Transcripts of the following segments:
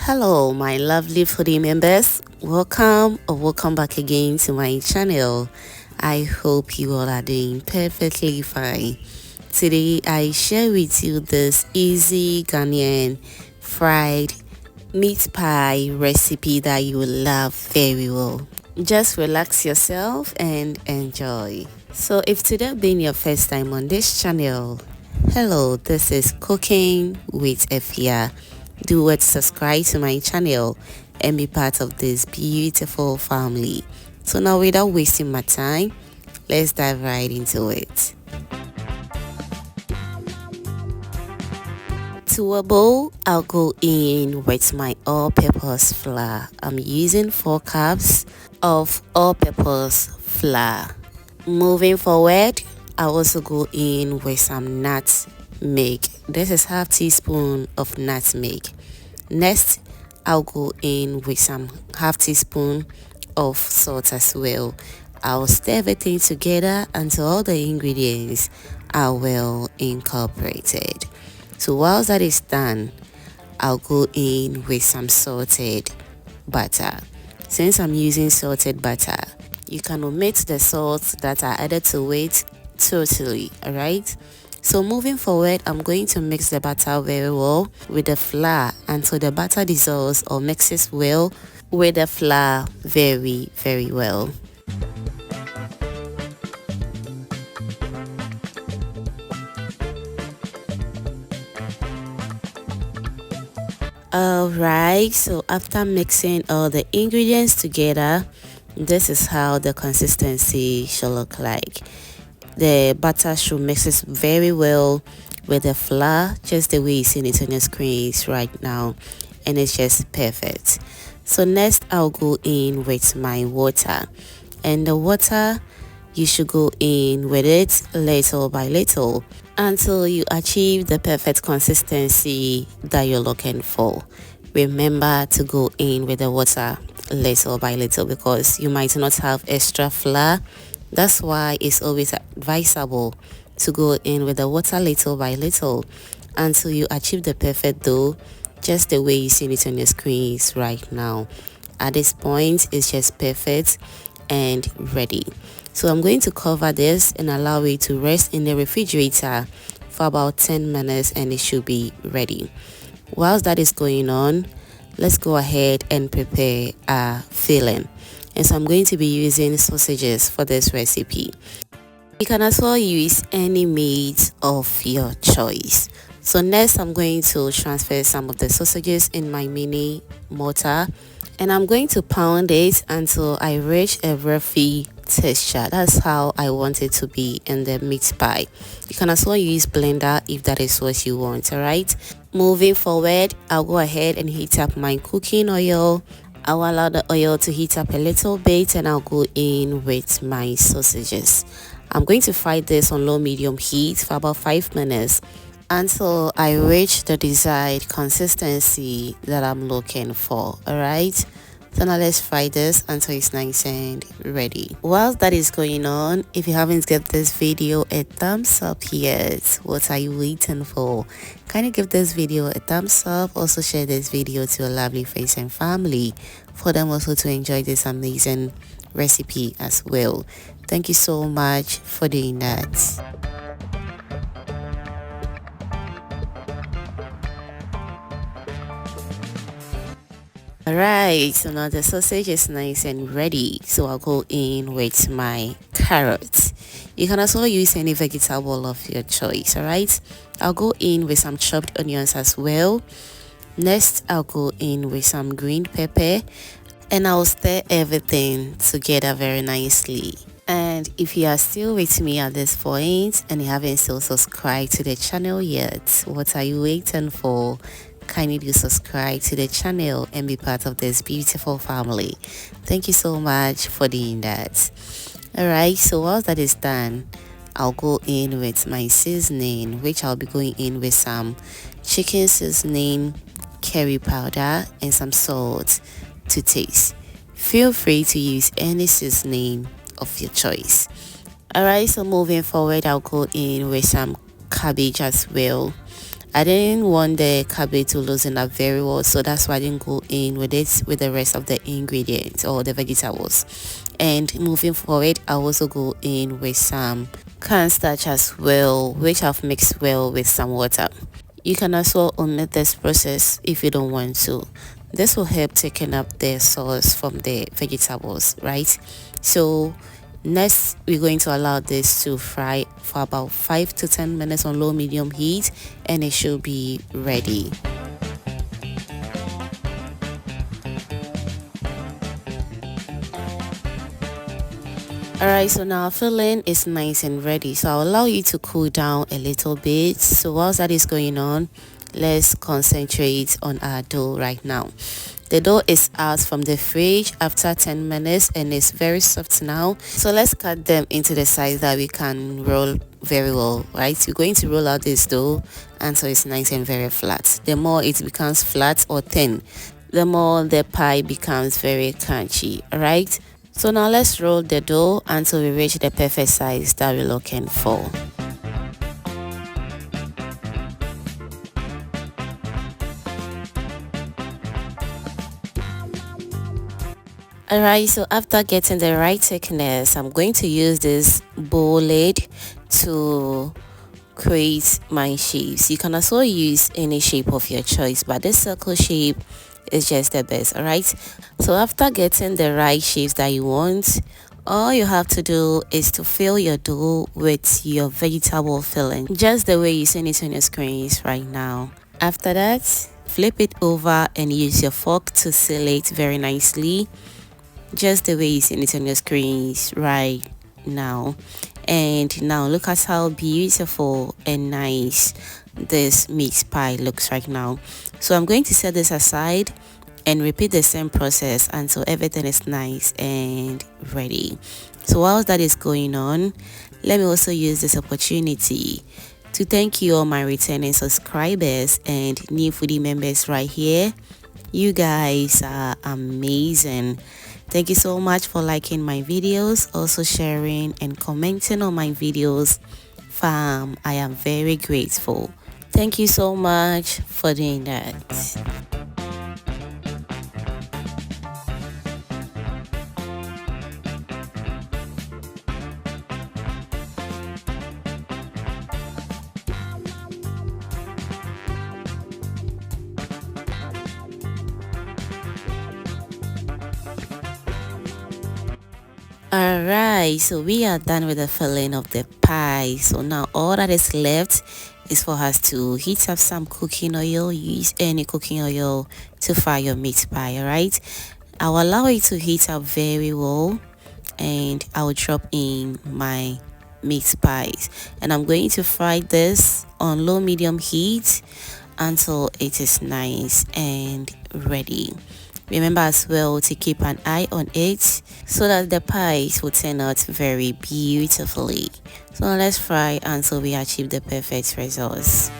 Hello my lovely foodie members, welcome back again to my channel. I hope you all are doing perfectly fine. Today I share with you this easy Ghanaian fried meat pie recipe that you will love very well. Just relax yourself and enjoy. So if today being your first time on this channel, hello, this is Cooking with Efia. Do what, subscribe to my channel and be part of this beautiful family. So now without wasting my time, let's dive right into it. To a bowl, I'll go in with my all-purpose flour. I'm using 4 cups of all-purpose flour. Moving forward, I'll also go in with some nutmeg. This is half teaspoon of nutmeg. Next, I'll go in with some half teaspoon of salt as well. I'll stir everything together until all the ingredients are well incorporated. So whilst that is done, I'll go in with some salted butter. Since I'm using salted butter, you can omit the salts that are added to it totally, alright? So moving forward, I'm going to mix the butter very well with the flour until the butter dissolves or mixes well with the flour very well. Alright, so after mixing all the ingredients together, this is how the consistency should look like. The butter should mix very well with the flour, just the way you see it on your screens right now, and it's just perfect. So next I'll go in with my water, and the water you should go in with it little by little until you achieve the perfect consistency that you're looking for. Remember to go in with the water little by little because you might not have extra flour. That's why it's always advisable to go in with the water little by little until you achieve the perfect dough, just the way you see it on your screens right now. At this point, it's just perfect and ready. So I'm going to cover this and allow it to rest in the refrigerator for about 10 minutes and it should be ready. Whilst that is going on, let's go ahead and prepare our filling. And so I'm going to be using sausages for this recipe. You can as well use any meat of your choice. So next I'm going to transfer some of the sausages in my mini mortar and I'm going to pound it until I reach a roughy texture. That's how I want it to be in the meat pie. You can as well use blender if that is what you want. Alright, moving forward, I'll go ahead and heat up my cooking oil. I'll allow the oil to heat up a little bit and I'll go in with my sausages. I'm going to fry this on low medium heat for about 5 minutes until I reach the desired consistency that I'm looking for. Alright, so now let's fry this until it's nice and ready. Whilst that is going on, if you haven't given this video a thumbs up yet, what are you waiting for? Kindly give this video a thumbs up. Also share this video to your lovely friends and family for them also to enjoy this amazing recipe as well. Thank you so much for doing that. Alright, so now the sausage is nice and ready, so I'll go in with my carrots. You can also use any vegetable of your choice. Alright, I'll go in with some chopped onions as well. Next I'll go in with some green pepper and I'll stir everything together very nicely. And if you are still with me at this point and you haven't still subscribed to the channel yet, what are you waiting for? Kindly do subscribe to the channel and be part of this beautiful family. Thank you so much for doing that. Alright, so while that is done, I'll go in with my seasoning, which I'll be going in with some chicken seasoning, curry powder and some salt to taste. Feel free to use any seasoning of your choice. Alright, so moving forward, I'll go in with some cabbage as well. I didn't want the cabbage to loosen up very well, so that's why I didn't go in with it with the rest of the ingredients or the vegetables. And moving forward, I also go in with some cornstarch as well, which I've mixed well with some water. You can also omit this process if you don't want to. This will help thicken up the sauce from the vegetables, right? So next, we're going to allow this to fry for about 5 to 10 minutes on low medium heat, and it should be ready. Alright, so now our filling is nice and ready, so I'll allow you to cool down a little bit. So whilst that is going on, let's concentrate on our dough right now. The dough is out from the fridge after 10 minutes and it's very soft now. So let's cut them into the size that we can roll very well, right? We're going to roll out this dough until it's nice and very flat. The more it becomes flat or thin, the more the pie becomes very crunchy, alright? So now let's roll the dough until we reach the perfect size that we're looking for. Alright, so after getting the right thickness, I'm going to use this bowl lid to create my shapes. You can also use any shape of your choice, but this circle shape is just the best. Alright, so after getting the right shapes that you want, all you have to do is to fill your dough with your vegetable filling, just the way you see it on your screens right now. After that, flip it over and use your fork to seal it very nicely, just the way you see it on your screens right now. And now look at how beautiful and nice this meat pie looks right now. So I'm going to set this aside and repeat the same process until everything is nice and ready. So while that is going on, let me also use this opportunity to thank you all my returning subscribers and new foodie members right here. You guys are amazing. Thank you so much for liking my videos, also sharing and commenting on my videos. Fam, I am very grateful. Thank you so much for doing that. Alright, so we are done with the filling of the pie. So now all that is left is for us to heat up some cooking oil. Use any cooking oil to fry your meat pie. Alright, I'll allow it to heat up very well and I'll drop in my meat pies, and I'm going to fry this on low medium heat until it is nice and ready. Remember as well to keep an eye on it so that the pies will turn out very beautifully. So let's fry until we achieve the perfect results.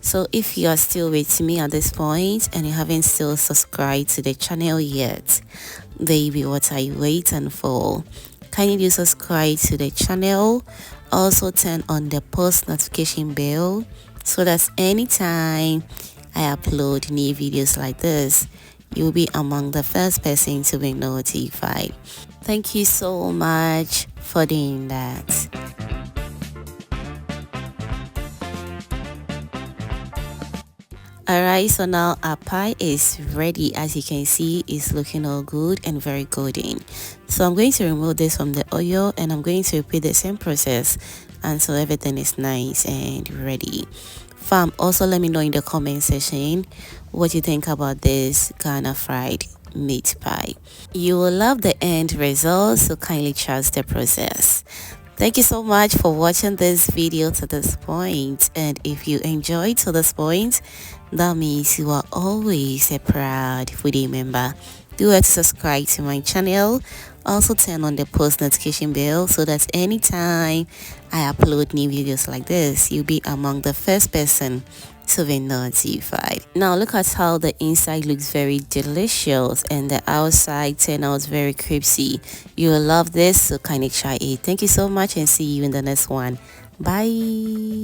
So if you are still with me at this point and you haven't still subscribed to the channel yet, baby, what are you waiting for? Kindly do subscribe to the channel. Also turn on the post notification bell so that anytime I upload new videos like this, you'll be among the first person to be notified. Thank you so much for doing that. Alright, so now our pie is ready. As you can see, it's looking all good and very golden. So I'm going to remove this from the oil and I'm going to repeat the same process until everything is nice and ready. Fam, also let me know in the comment section what you think about this Ghana fried meat pie. You will love the end result, so kindly trust the process. Thank you so much for watching this video to this point, and if you enjoyed to this point, that means you are always a proud foodie member. Do well to subscribe to my channel. Also turn on the post notification bell so that anytime I upload new videos like this, you'll be among the first person to be notified. Now look at how the inside looks very delicious and the outside turned out very crispy. You will love this, so kindly try it. Thank you so much and see you in the next one. Bye.